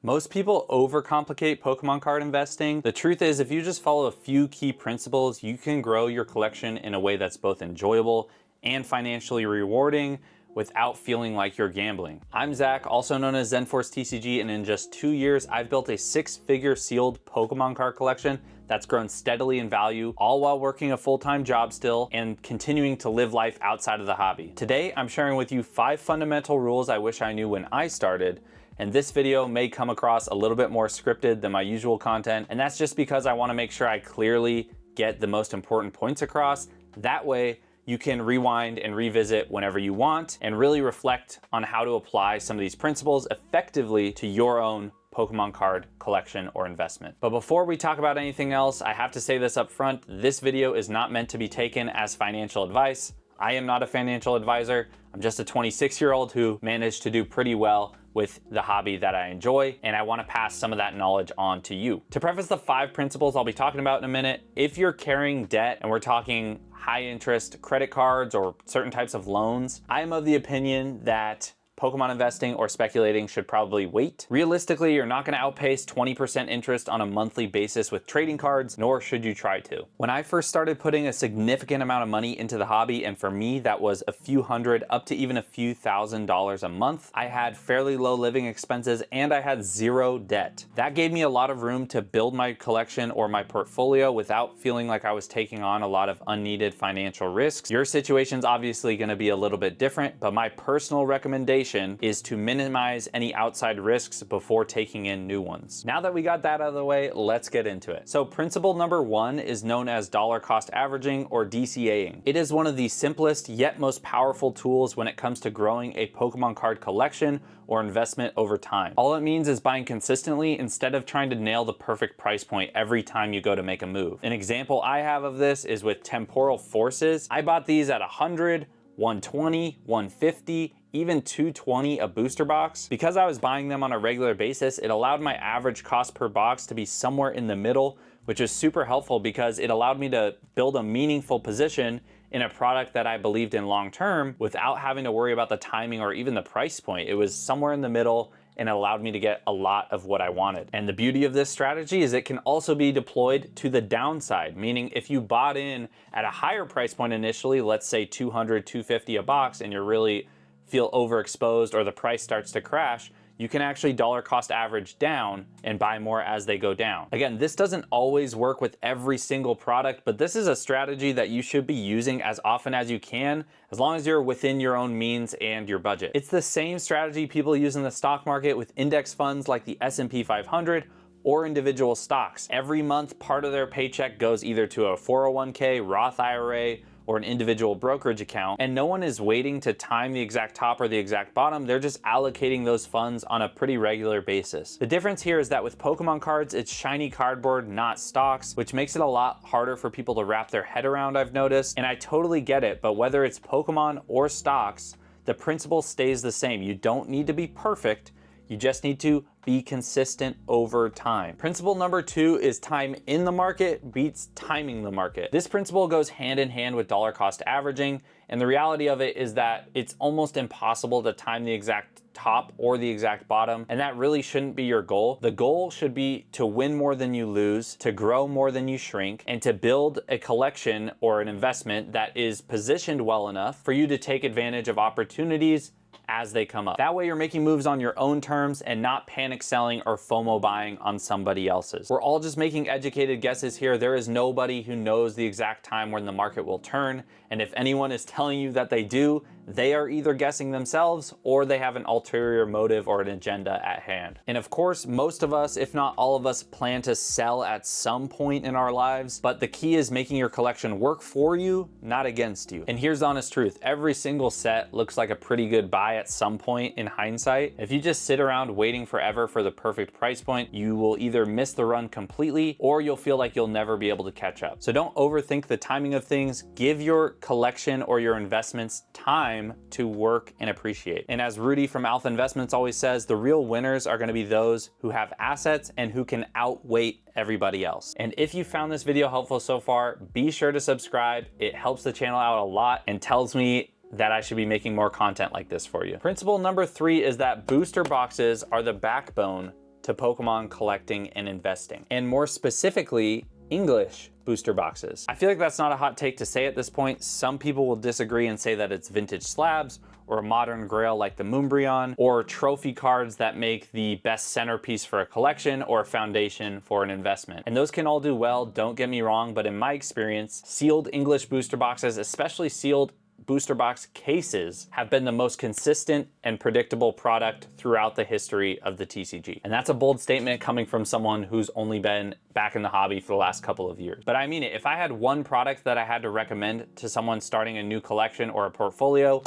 Most people overcomplicate Pokemon card investing. The truth is, if you just follow a few key principles, you can grow your collection in a way that's both enjoyable and financially rewarding without feeling like you're gambling. I'm Zach, also known as ZenForce TCG, and in just 2 years, I've built a 6-figure sealed Pokemon card collection that's grown steadily in value, all while working a full-time job still and continuing to live life outside of the hobby. Today, I'm sharing with you 5 fundamental rules I wish I knew when I started, and this video may come across a little bit more scripted than my usual content, and that's just because I wanna make sure I clearly get the most important points across. That way, you can rewind and revisit whenever you want and really reflect on how to apply some of these principles effectively to your own Pokemon card collection or investment. But before we talk about anything else, I have to say this up front. This video is not meant to be taken as financial advice. I am not a financial advisor. I'm just a 26-year-old who managed to do pretty well with the hobby that I enjoy, and I want to pass some of that knowledge on to you. To preface the 5 principles I'll be talking about in a minute, if you're carrying debt and we're talking high interest credit cards or certain types of loans, I am of the opinion that Pokemon investing or speculating should probably wait. Realistically, you're not gonna outpace 20% interest on a monthly basis with trading cards, nor should you try to. When I first started putting a significant amount of money into the hobby, and for me, that was a few hundred up to even a few $1,000s a month, I had fairly low living expenses and I had 0 debt. That gave me a lot of room to build my collection or my portfolio without feeling like I was taking on a lot of unneeded financial risks. Your situation's obviously gonna be a little bit different, but my personal recommendation is to minimize any outside risks before taking in new ones. Now that we got that out of the way, let's get into it. So principle number 1 is known as dollar cost averaging or DCAing. It is one of the simplest yet most powerful tools when it comes to growing a Pokemon card collection or investment over time. All it means is buying consistently instead of trying to nail the perfect price point every time you go to make a move. An example I have of this is with Temporal Forces. I bought these at 100, 120, 150, even 220 a booster box. Because I was buying them on a regular basis, it allowed my average cost per box to be somewhere in the middle, which is super helpful because it allowed me to build a meaningful position in a product that I believed in long term without having to worry about the timing or even the price point. It was somewhere in the middle and it allowed me to get a lot of what I wanted. And the beauty of this strategy is it can also be deployed to the downside, meaning if you bought in at a higher price point initially, let's say 200, 250 a box, and you're really feel overexposed or the price starts to crash, you can actually dollar cost average down and buy more as they go down. Again, this doesn't always work with every single product, but this is a strategy that you should be using as often as you can, as long as you're within your own means and your budget. It's the same strategy people use in the stock market with index funds like the S&P 500 or individual stocks. Every month, part of their paycheck goes either to a 401k, Roth IRA, or an individual brokerage account, and no one is waiting to time the exact top or the exact bottom. They're just allocating those funds on a pretty regular basis. The difference here is that with Pokemon cards, it's shiny cardboard, not stocks, which makes it a lot harder for people to wrap their head around, I've noticed. And I totally get it, but whether it's Pokemon or stocks, the principle stays the same. You don't need to be perfect. You just need to be consistent over time. Principle number 2 is time in the market beats timing the market. This principle goes hand in hand with dollar cost averaging, and the reality of it is that it's almost impossible to time the exact top or the exact bottom, and that really shouldn't be your goal. The goal should be to win more than you lose, to grow more than you shrink, and to build a collection or an investment that is positioned well enough for you to take advantage of opportunities as they come up. That way you're making moves on your own terms and not panic selling or FOMO buying on somebody else's. We're all just making educated guesses here. There is nobody who knows the exact time when the market will turn, and if anyone is telling you that they do, they are either guessing themselves or they have an ulterior motive or an agenda at hand. And of course, most of us, if not all of us, plan to sell at some point in our lives, but the key is making your collection work for you, not against you. And here's the honest truth. Every single set looks like a pretty good buy at some point in hindsight. If you just sit around waiting forever for the perfect price point, you will either miss the run completely or you'll feel like you'll never be able to catch up. So don't overthink the timing of things. Give your collection or your investments time to work and appreciate. And as Rudy from Alpha Investments always says, the real winners are going to be those who have assets and who can outweight everybody else. And if you found this video helpful so far, be sure to subscribe. It helps the channel out a lot and tells me that I should be making more content like this for you. Principle number 3 is that booster boxes are the backbone to Pokemon collecting and investing, and more specifically, English booster boxes. I feel like that's not a hot take to say at this point. Some people will disagree and say that it's vintage slabs, or a modern grail like the Moonbryon, or trophy cards that make the best centerpiece for a collection or a foundation for an investment. And those can all do well, don't get me wrong, but in my experience, sealed English booster boxes, especially sealed booster box cases, have been the most consistent and predictable product throughout the history of the TCG. And that's a bold statement coming from someone who's only been back in the hobby for the last couple of years. But I mean it, if I had one product that I had to recommend to someone starting a new collection or a portfolio,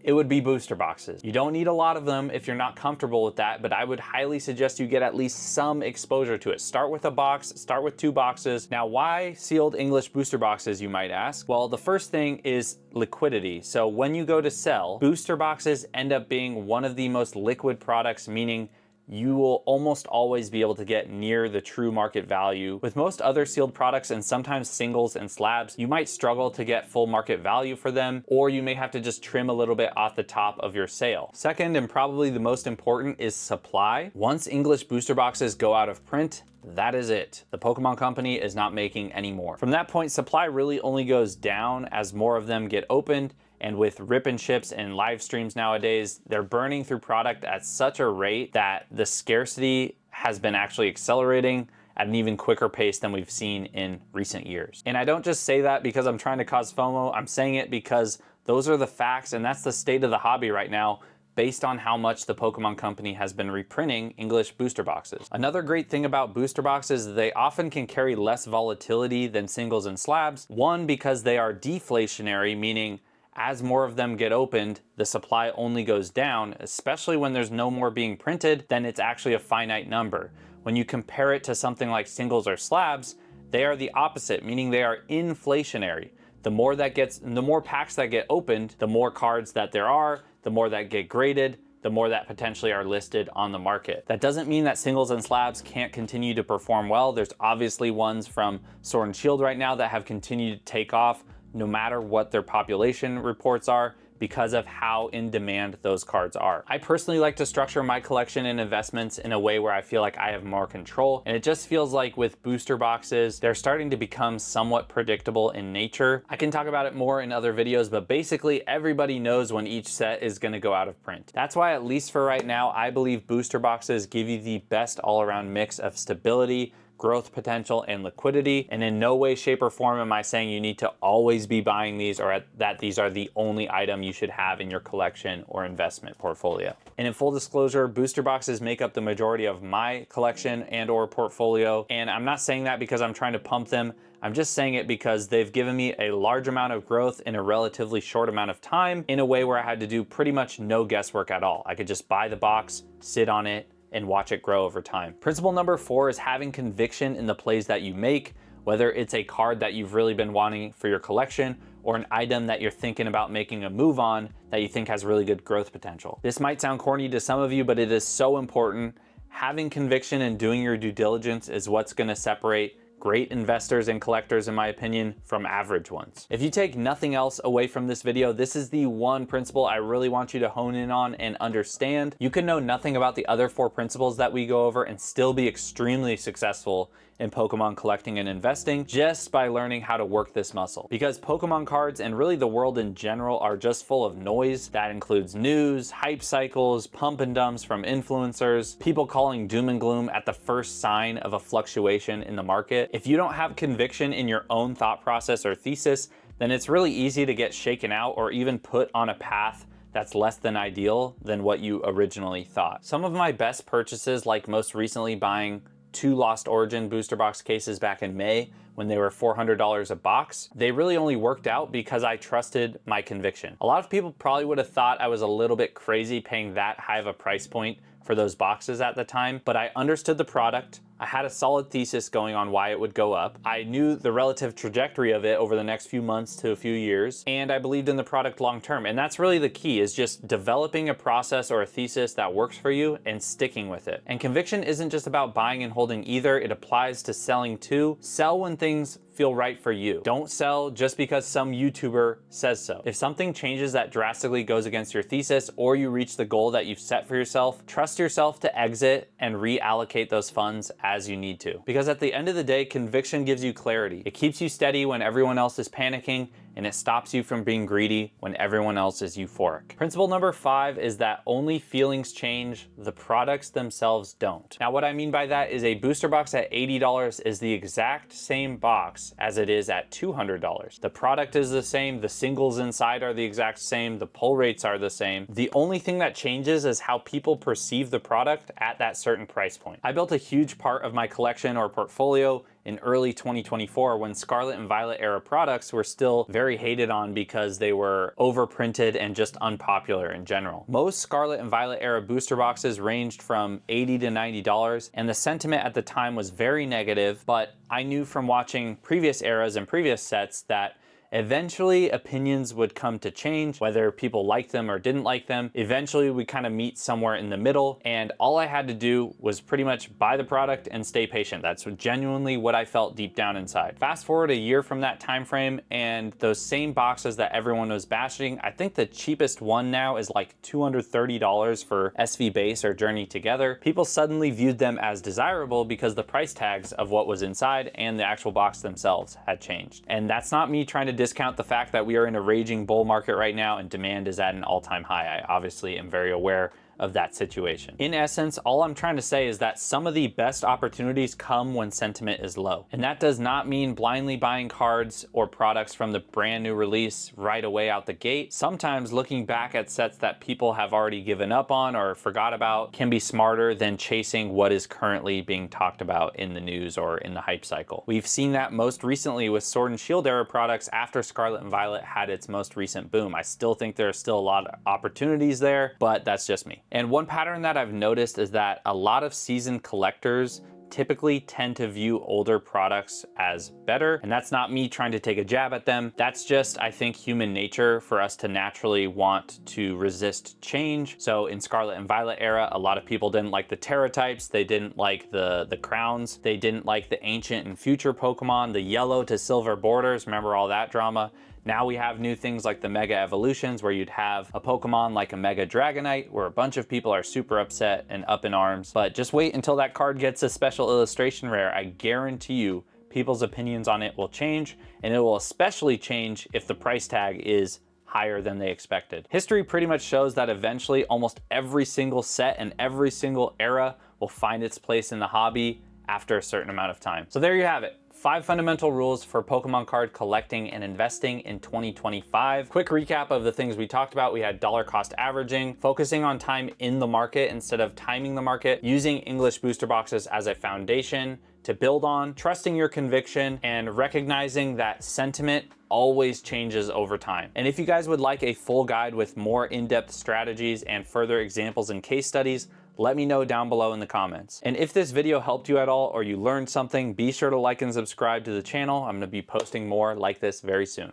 it would be booster boxes. You don't need a lot of them if you're not comfortable with that, but I would highly suggest you get at least some exposure to it. Start with a box, start with 2 boxes. Now, why sealed English booster boxes, you might ask? Well, the first thing is liquidity. So when you go to sell, booster boxes end up being one of the most liquid products, meaning you will almost always be able to get near the true market value. With most other sealed products and sometimes singles and slabs, you might struggle to get full market value for them, or you may have to just trim a little bit off the top of your sale. Second, and probably the most important, is supply. Once English booster boxes go out of print, that is it. The Pokemon Company is not making any more. From that point, supply really only goes down as more of them get opened. And with rip and ships and live streams nowadays, they're burning through product at such a rate that the scarcity has been actually accelerating at an even quicker pace than we've seen in recent years. And I don't just say that because I'm trying to cause FOMO, I'm saying it because those are the facts, and that's the state of the hobby right now, based on how much the Pokemon Company has been reprinting English booster boxes. Another great thing about booster boxes is they often can carry less volatility than singles and slabs. One, because they are deflationary, meaning as more of them get opened, the supply only goes down, especially when there's no more being printed, then it's actually a finite number. When you compare it to something like singles or slabs, they are the opposite, meaning they are inflationary. The more packs that get opened, the more cards that there are, the more that get graded, the more that potentially are listed on the market. That doesn't mean that singles and slabs can't continue to perform well. There's obviously ones from Sword and Shield right now that have continued to take off, no matter what their population reports are, because of how in demand those cards are. I personally like to structure my collection and investments in a way where I feel like I have more control, and it just feels like with booster boxes, they're starting to become somewhat predictable in nature. I can talk about it more in other videos, but basically everybody knows when each set is gonna go out of print. That's why, at least for right now, I believe booster boxes give you the best all-around mix of stability, growth potential, and liquidity. And in no way, shape, or form am I saying you need to always be buying these, or that these are the only item you should have in your collection or investment portfolio. And in full disclosure, booster boxes make up the majority of my collection and or portfolio. And I'm not saying that because I'm trying to pump them. I'm just saying it because they've given me a large amount of growth in a relatively short amount of time, in a way where I had to do pretty much no guesswork at all. I could just buy the box, sit on it, and watch it grow over time. Principle number 4 is having conviction in the plays that you make, whether it's a card that you've really been wanting for your collection or an item that you're thinking about making a move on that you think has really good growth potential. This might sound corny to some of you, but it is so important. Having conviction and doing your due diligence is what's gonna separate great investors and collectors, in my opinion, from average ones. If you take nothing else away from this video, this is the one principle I really want you to hone in on and understand. You can know nothing about the other 4 principles that we go over and still be extremely successful in Pokemon collecting and investing just by learning how to work this muscle. Because Pokemon cards, and really the world in general, are just full of noise. That includes news, hype cycles, pump and dumps from influencers, people calling doom and gloom at the first sign of a fluctuation in the market. If you don't have conviction in your own thought process or thesis, then it's really easy to get shaken out or even put on a path that's less than ideal than what you originally thought. Some of my best purchases, like most recently buying 2 Lost Origin booster box cases back in May when they were $400 a box, they really only worked out because I trusted my conviction. A lot of people probably would have thought I was a little bit crazy paying that high of a price point for those boxes at the time, but I understood the product. I had a solid thesis going on why it would go up. I knew the relative trajectory of it over the next few months to a few years, and I believed in the product long term. And that's really the key, is just developing a process or a thesis that works for you and sticking with it. And conviction isn't just about buying and holding either, it applies to selling too. Sell when things feel right for you. Don't sell just because some YouTuber says so. If something changes that drastically goes against your thesis, or you reach the goal that you've set for yourself, trust yourself to exit and reallocate those funds as you need to. Because at the end of the day, conviction gives you clarity. It keeps you steady when everyone else is panicking, and it stops you from being greedy when everyone else is euphoric. Principle number 5 is that only feelings change, the products themselves don't. Now, what I mean by that is a booster box at $80 is the exact same box as it is at $200. The product is the same, the singles inside are the exact same, the pull rates are the same. The only thing that changes is how people perceive the product at that certain price point. I built a huge part of my collection or portfolio in early 2024 when Scarlet and Violet era products were still very hated on because they were overprinted and just unpopular in general. Most Scarlet and Violet era booster boxes ranged from $80 to $90, and the sentiment at the time was very negative, but I knew from watching previous eras and previous sets that eventually opinions would come to change, whether people liked them or didn't like them. Eventually we kind of meet somewhere in the middle, and all I had to do was pretty much buy the product and stay patient. That's genuinely what I felt deep down inside. Fast forward a year from that time frame, and those same boxes that everyone was bashing, I think the cheapest one now is like $230 for SV Base or Journey Together. People suddenly viewed them as desirable because the price tags of what was inside and the actual box themselves had changed. And that's not me trying to discount the fact that we are in a raging bull market right now and demand is at an all-time high. I obviously am very aware of that situation. In essence, all I'm trying to say is that some of the best opportunities come when sentiment is low. And that does not mean blindly buying cards or products from the brand new release right away out the gate. Sometimes looking back at sets that people have already given up on or forgot about can be smarter than chasing what is currently being talked about in the news or in the hype cycle. We've seen that most recently with Sword and Shield era products after Scarlet and Violet had its most recent boom. I still think there are still a lot of opportunities there, but that's just me. And one pattern that I've noticed is that a lot of seasoned collectors typically tend to view older products as better. And that's not me trying to take a jab at them. That's just, I think, human nature for us to naturally want to resist change. So in Scarlet and Violet era, a lot of people didn't like the Terra types. They didn't like the crowns. They didn't like the ancient and future Pokemon, the yellow to silver borders. Remember all that drama? Now we have new things like the Mega Evolutions, where you'd have a Pokemon like a Mega Dragonite, where a bunch of people are super upset and up in arms. But just wait until that card gets a special illustration rare. I guarantee you people's opinions on it will change, and it will especially change if the price tag is higher than they expected. History pretty much shows that eventually almost every single set and every single era will find its place in the hobby after a certain amount of time. So there you have it. 5 fundamental rules for Pokemon card collecting and investing in 2025. Quick recap of the things we talked about. We had dollar cost averaging, focusing on time in the market instead of timing the market, using English booster boxes as a foundation to build on, trusting your conviction, and recognizing that sentiment always changes over time. And if you guys would like a full guide with more in-depth strategies and further examples and case studies, let me know down below in the comments. And if this video helped you at all or you learned something, be sure to like and subscribe to the channel. I'm gonna be posting more like this very soon.